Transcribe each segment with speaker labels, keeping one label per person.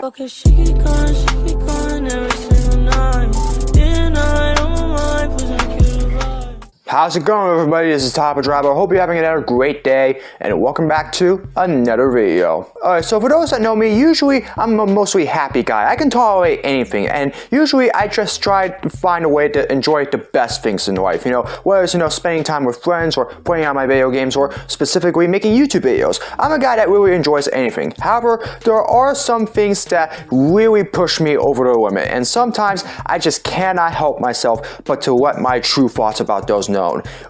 Speaker 1: Okay, she be gone every single night. Day and night on my mind, pushing a cute vibe.
Speaker 2: How's it going, everybody? This is Top Driver. I hope you're having another great day, and welcome back to another video. Alright, so for those that know me, usually I'm a mostly happy guy. I can tolerate anything, and usually I just try to find a way to enjoy the best things in life. Whether it's spending time with friends, or playing on my video games, or specifically making YouTube videos. I'm a guy that really enjoys anything. However, there are some things that really push me over the limit, and sometimes I just cannot help myself but to let my true thoughts about those known.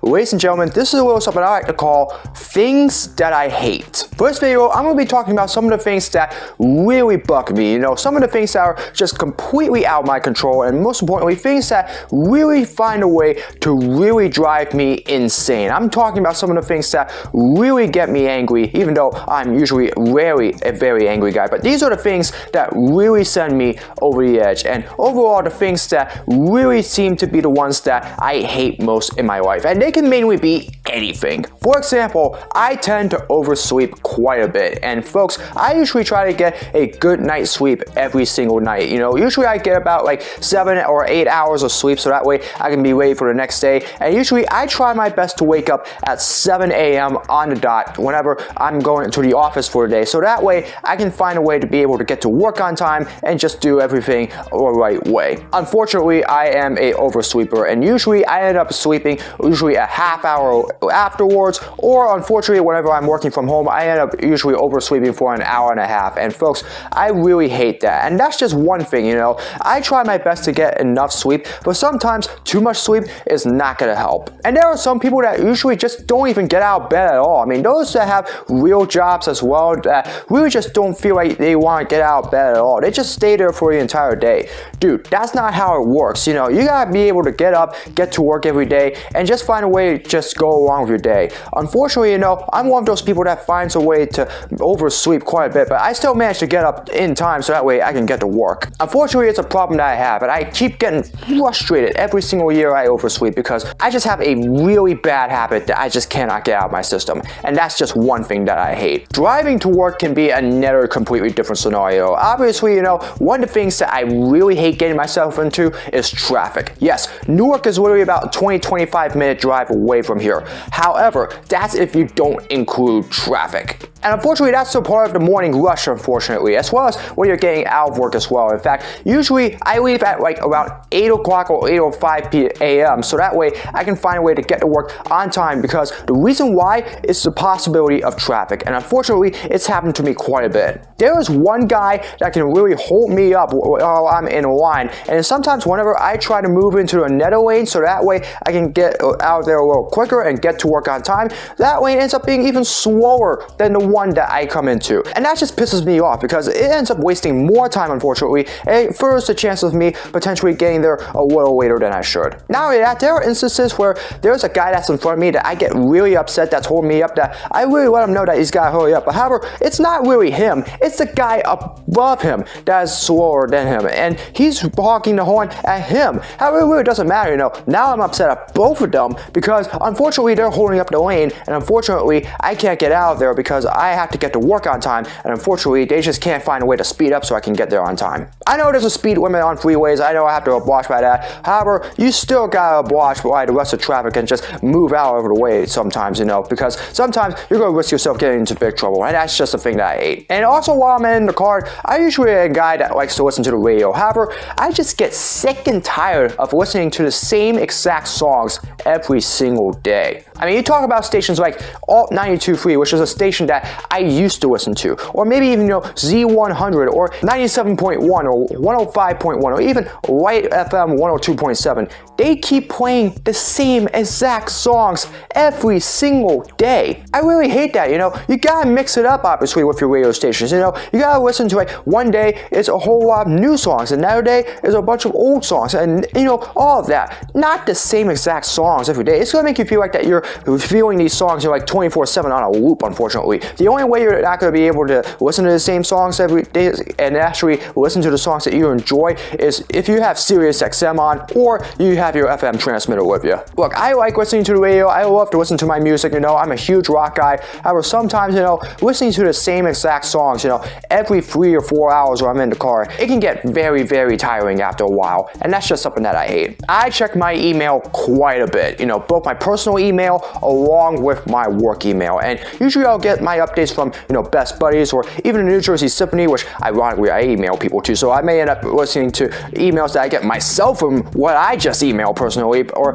Speaker 2: Ladies and gentlemen, this is a little something I like to call things that I hate. For this video, I'm going to be talking about some of the things that really bug me, some of the things that are just completely out of my control, and most importantly, things that really find a way to really drive me insane. I'm talking about some of the things that really get me angry, even though I'm usually rarely a very angry guy, but these are the things that really send me over the edge, and overall the things that really seem to be the ones that I hate most in my life, and they can mainly be anything. For example, I tend to oversleep quite a bit, and folks, I usually try to get a good night's sleep every single night. Usually I get about like 7 or 8 hours of sleep, so that way I can be ready for the next day, and usually I try my best to wake up at 7 a.m. on the dot whenever I'm going to the office for the day, so that way I can find a way to be able to get to work on time and just do everything the right way. Unfortunately, I am a oversleeper, and usually I end up sleeping usually a half hour afterwards, or unfortunately whenever I'm working from home, I end up usually oversleeping for an hour and a half, and folks, I really hate that, and that's just one thing. I try my best to get enough sleep, but sometimes too much sleep is not going to help. And there are some people that usually just don't even get out of bed at all. I mean, those that have real jobs as well that really just don't feel like they want to get out of bed at all. They just stay there for the entire day. Dude, that's not how it works. You gotta be able to get up, get to work every day, and just find a way to just go along with your day. Unfortunately, I'm one of those people that finds a way to oversleep quite a bit, but I still manage to get up in time so that way I can get to work. Unfortunately, it's a problem that I have, and I keep getting frustrated every single year I oversleep because I just have a really bad habit that I just cannot get out of my system, and that's just one thing that I hate. Driving to work can be another completely different scenario. Obviously, one of the things that I really hate getting myself into is traffic. Yes, Newark is literally about a 20-25 minute drive away from here. However, that's if you don't include traffic. And unfortunately, that's a part of the morning rush, unfortunately, as well as when you're getting out of work as well. In fact, usually I leave at like around 8 o'clock or 8:05 a.m. so that way I can find a way to get to work on time, because the reason why is the possibility of traffic, and unfortunately, it's happened to me quite a bit. There is one guy that can really hold me up while I'm in a line, and sometimes whenever I try to move into another lane so that way I can get out there a little quicker and get to work on time, that lane ends up being even slower than the one that I come into, and that just pisses me off because it ends up wasting more time, unfortunately, and it furthers the chance of me potentially getting there a little later than I should. Not only that, there are instances where there's a guy that's in front of me that I get really upset that's holding me up, that I really let him know that he's gotta hurry up, but however, it's not really him, it's the guy above him that is slower than him, and he's honking the horn at him. However, it really doesn't matter, now I'm upset at both of them because unfortunately they're holding up the lane, and unfortunately I can't get out of there because I have to get to work on time, and unfortunately they just can't find a way to speed up so I can get there on time. I know there's a speed limit on freeways, I know I have to watch by that, however, you still gotta watch by the rest of traffic and just move out of the way sometimes, because sometimes you're gonna risk yourself getting into big trouble, and that's just a thing that I hate. And also, while I'm in the car, I usually am a guy that likes to listen to the radio. However, I just get sick and tired of listening to the same exact songs every single day. I mean, you talk about stations like Alt 92.3, which is a station that I used to listen to, or maybe even Z100 or 97.1 or 105.1 or even Light FM 102.7. They keep playing the same exact songs every single day. I really hate that. You gotta mix it up, obviously, with your radio stations. You gotta listen to it. One day it's a whole lot of new songs, another day is a bunch of old songs, and all of that. Not the same exact songs every day. It's gonna make you feel like that you're feeling these songs, like 24/7 on a loop, unfortunately. The only way you're not going to be able to listen to the same songs every day and actually listen to the songs that you enjoy is if you have Sirius XM on or you have your FM transmitter with you. Look, I like listening to the radio. I love to listen to my music, I'm a huge rock guy. However, sometimes, listening to the same exact songs, every 3 or 4 hours when I'm in the car, it can get very, very tiring after a while, and that's just something that I hate. I check my email quite a bit, both my personal email along with my work email, and usually I'll get my updates from, Best Buddies or even the New Jersey Symphony, which ironically I email people to, so I may end up listening to emails that I get myself from what I just emailed personally, or,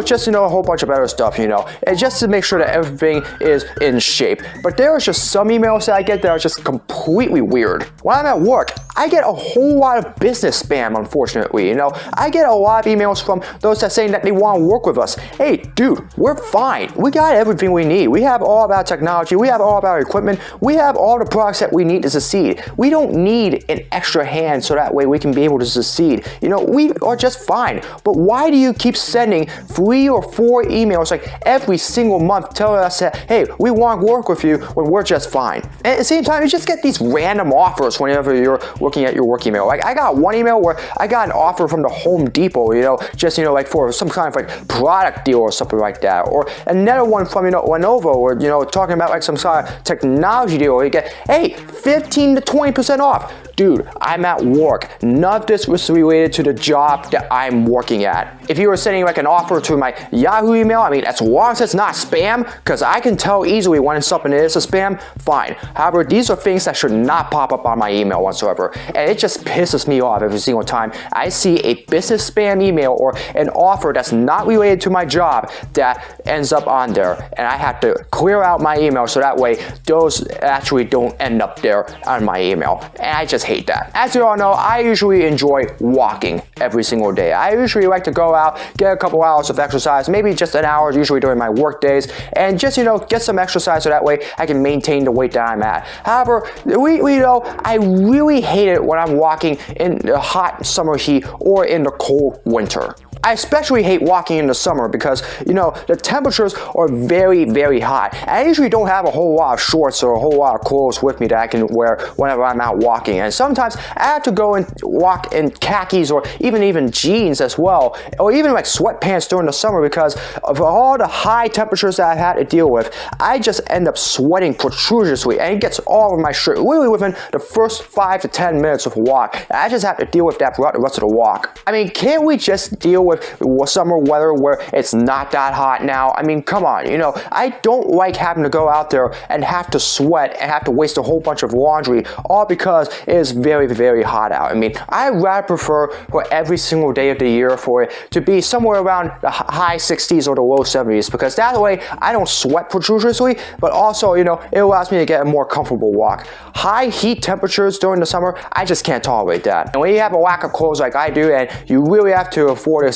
Speaker 2: just, a whole bunch of other stuff, and just to make sure that everything is in shape. But there are just some emails that I get that are just completely weird. When I'm at work, I get a whole lot of business spam, unfortunately, I get a lot of emails from those that saying that they want to work with us. Hey, dude, we're fine. We got everything we need. We have all of our technology. We have all of our equipment. We have all the products that we need to succeed. We don't need an extra hand so that way we can be able to succeed. We are just fine. But why do you keep sending 3 or 4 emails like every single month telling us that, hey, we want to work with you when we're just fine? And at the same time, you just get these random offers whenever you're looking at your work email. Like I got one email where I got an offer from the Home Depot, just, like for some kind of like product deal or something like that. Or another one from, Lenovo, or, talking about like some sort of technology deal where you get, hey, 15 to 20% off. Dude, I'm at work. None of this was related to the job that I'm working at. If you were sending like an offer to my Yahoo email, as long as it's not spam, because I can tell easily when something is a spam, fine. However, these are things that should not pop up on my email whatsoever. And it just pisses me off every single time I see a business spam email or an offer that's not related to my job that ends up on there. And I have to clear out my email so that way those actually don't end up there on my email. And I just hate that. As you all know, I usually enjoy walking every single day. I usually like to go out, get a couple hours of exercise, maybe just an hour usually during my work days, and just, get some exercise so that way I can maintain the weight that I'm at. However, I really hate it when I'm walking in the hot summer heat or in the cold winter. I especially hate walking in the summer because, the temperatures are very, very hot. And I usually don't have a whole lot of shorts or a whole lot of clothes with me that I can wear whenever I'm out walking. And sometimes I have to go and walk in khakis or even jeans as well, or even like sweatpants during the summer because of all the high temperatures that I've had to deal with. I just end up sweating profusely and it gets all over my shirt literally within the first 5 to 10 minutes of a walk. And I just have to deal with that throughout the rest of the walk. Can't we just deal with summer weather where it's not that hot now? Come on, I don't like having to go out there and have to sweat and have to waste a whole bunch of laundry all because it is very, very hot out. I rather prefer for every single day of the year for it to be somewhere around the high 60s or the low 70s because that way I don't sweat profusely, but also, it allows me to get a more comfortable walk. High heat temperatures during the summer, I just can't tolerate that. And when you have a lack of clothes like I do and you really have to afford to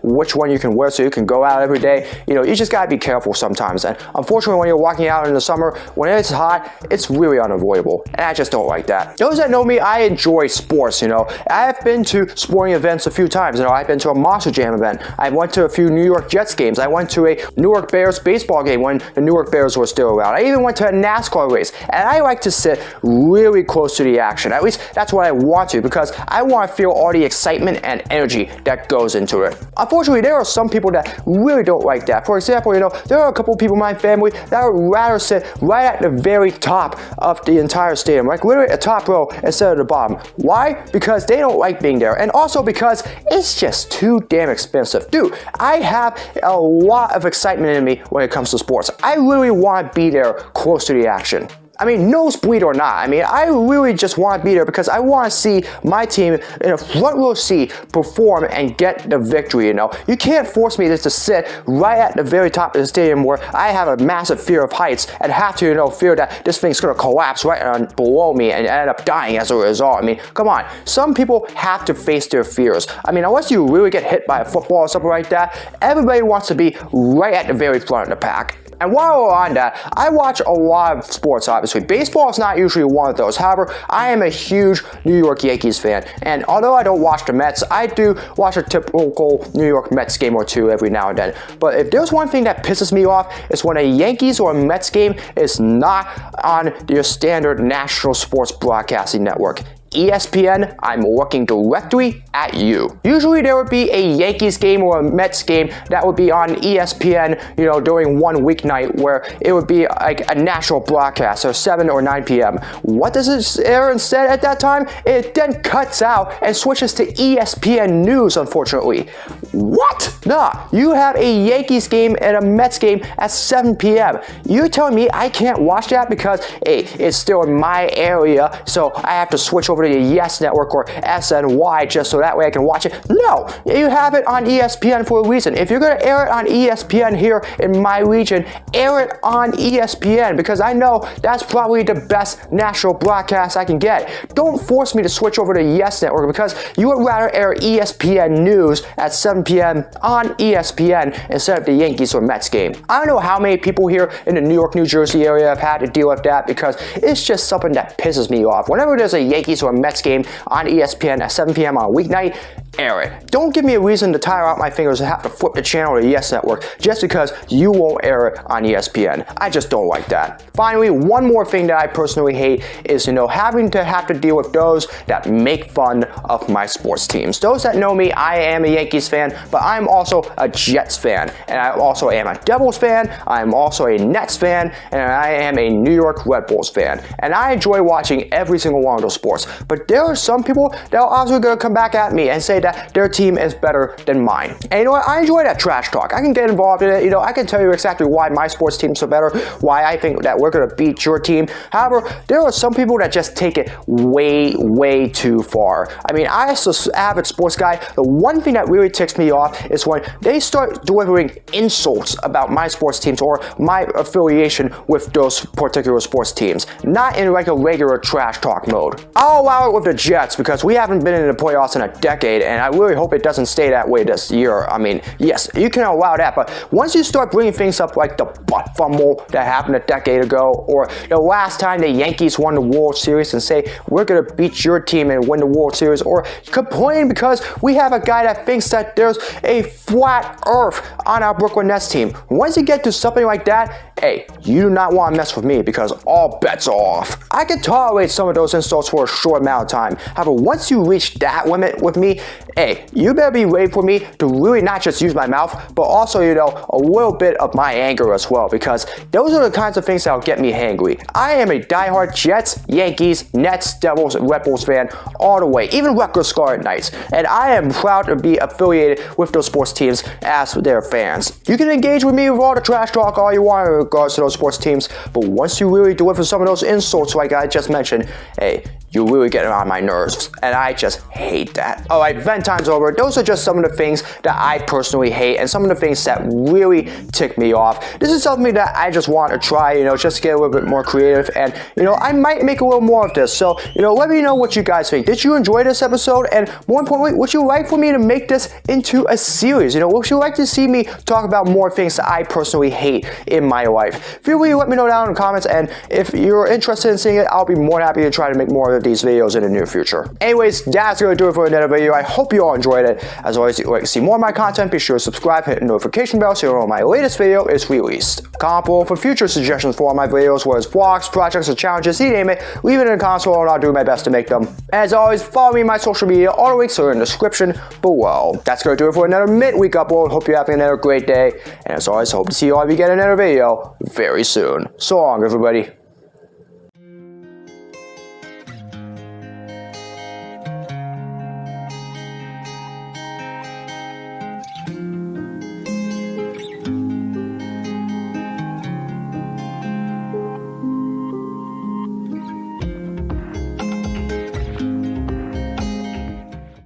Speaker 2: which one you can wear so you can go out every day, you just gotta be careful sometimes. And unfortunately, when you're walking out in the summer, when it's hot, it's really unavoidable. And I just don't like that. Those that know me, I enjoy sports, I have been to sporting events a few times. I've been to a Monster Jam event. I went to a few New York Jets games. I went to a New York Bears baseball game when the New York Bears were still around. I even went to a NASCAR race. And I like to sit really close to the action. At least that's what I want to because I want to feel all the excitement and energy that goes into it. Unfortunately, there are some people that really don't like that. For example, there are a couple of people in my family that would rather sit right at the very top of the entire stadium, like literally a top row instead of the bottom. Why? Because they don't like being there, and also because it's just too damn expensive. Dude, I have a lot of excitement in me when it comes to sports. I really want to be there close to the action. Nosebleed or not, I really just want to be there because I want to see my team in a front row seat perform and get the victory, You can't force me just to sit right at the very top of the stadium where I have a massive fear of heights and have to, fear that this thing's going to collapse right on below me and end up dying as a result. Come on. Some people have to face their fears. Unless you really get hit by a football or something like that, everybody wants to be right at the very front of the pack. And while we're on that, I watch a lot of sports, obviously. Baseball is not usually one of those. However, I am a huge New York Yankees fan. And although I don't watch the Mets, I do watch a typical New York Mets game or two every now and then. But if there's one thing that pisses me off, it's when a Yankees or a Mets game is not on your standard national sports broadcasting network. ESPN, I'm looking directly at you. Usually there would be a Yankees game or a Mets game that would be on ESPN, during one weeknight where it would be like a national broadcast, or 7 or 9 p.m. What does it air instead at that time? It then cuts out and switches to ESPN News, unfortunately. What? Nah, you have a Yankees game and a Mets game at 7 p.m. You're telling me I can't watch that because, hey, it's still in my area, so I have to switch over to the Yes Network or SNY just so that way I can watch it? No, you have it on ESPN for a reason. If you're going to air it on ESPN here in my region, air it on ESPN because I know that's probably the best national broadcast I can get. Don't force me to switch over to Yes Network because you would rather air ESPN News at 7 p.m. on ESPN instead of the Yankees or Mets game. I don't know how many people here in the New York, New Jersey area have had to deal with that because it's just something that pisses me off. Whenever there's a Yankees or a Mets game on ESPN at 7 p.m. on a weeknight, air it. Don't give me a reason to tire out my fingers and have to flip the channel to the Yes Network just because you won't air it on ESPN. I just don't like that. Finally, one more thing that I personally hate is, having to have to deal with those that make fun of my sports teams. Those that know me, I am a Yankees fan, but I'm also a Jets fan, and I also am a Devils fan, I'm also a Nets fan, and I am a New York Red Bulls fan. And I enjoy watching every single one of those sports. But there are some people that are obviously going to come back at me and say that their team is better than mine. And you know what? I enjoy that trash talk. I can get involved in it. I can tell you exactly why my sports teams are better, why I think that we're going to beat your team. However, there are some people that just take it way, way too far. I mean, as an avid sports guy, the one thing that really ticks me off is when they start delivering insults about my sports teams or my affiliation with those particular sports teams, not in like a regular trash talk mode. I'll allow it with the Jets because we haven't been in the playoffs in a decade, and I really hope it doesn't stay that way this year. I mean, yes, you can allow that, but once you start bringing things up like the butt fumble that happened a decade ago, or the last time the Yankees won the World Series and say, we're going to beat your team and win the World Series, or complain because we have a guy that thinks that there's a flat earth on our Brooklyn Nets team. Once you get to something like that, hey, you do not want to mess with me because all bets are off. I can tolerate some of those insults for a short amount of time. However, once you reach that limit with me, hey, you better be ready for me to really not just use my mouth, but also, a little bit of my anger as well, because those are the kinds of things that'll get me hangry. I am a diehard Jets, Yankees, Nets, Devils, and Red Bulls fan all the way, even Rutgers Scarlet Knights, and I am proud to be affiliated with those sports teams as their fans. You can engage with me with all the trash talk all you want in regards to those sports teams, but once you really deliver some of those insults like I just mentioned, hey, you really get on my nerves, and I just hate that. Alright, vent time's over. Those are just some of the things that I personally hate, and some of the things that really tick me off. This is something that I just want to try, just to get a little bit more creative, and, I might make a little more of this. So, let me know what you guys think. Did you enjoy this episode? And more importantly, would you like for me to make this into a series? Would you like to see me talk about more things that I personally hate in my life? Feel free to let me know down in the comments, and if you're interested in seeing it, I'll be more than happy to try to make more of these videos in the near future. Anyways, that's going to do it for another video. I hope you all enjoyed it. As always, if you'd like to see more of my content, be sure to subscribe, hit the notification bell so you know when my latest video is released. Comment below for future suggestions for all my videos, whether it's vlogs, projects, or challenges, you name it. Leave it in the comments below and I'll do my best to make them. As always, follow me on my social media. All the links are in the description below. That's going to do it for another midweek upload. Hope you're having another great day. And as always, hope to see you all again in another video very soon. So long, everybody.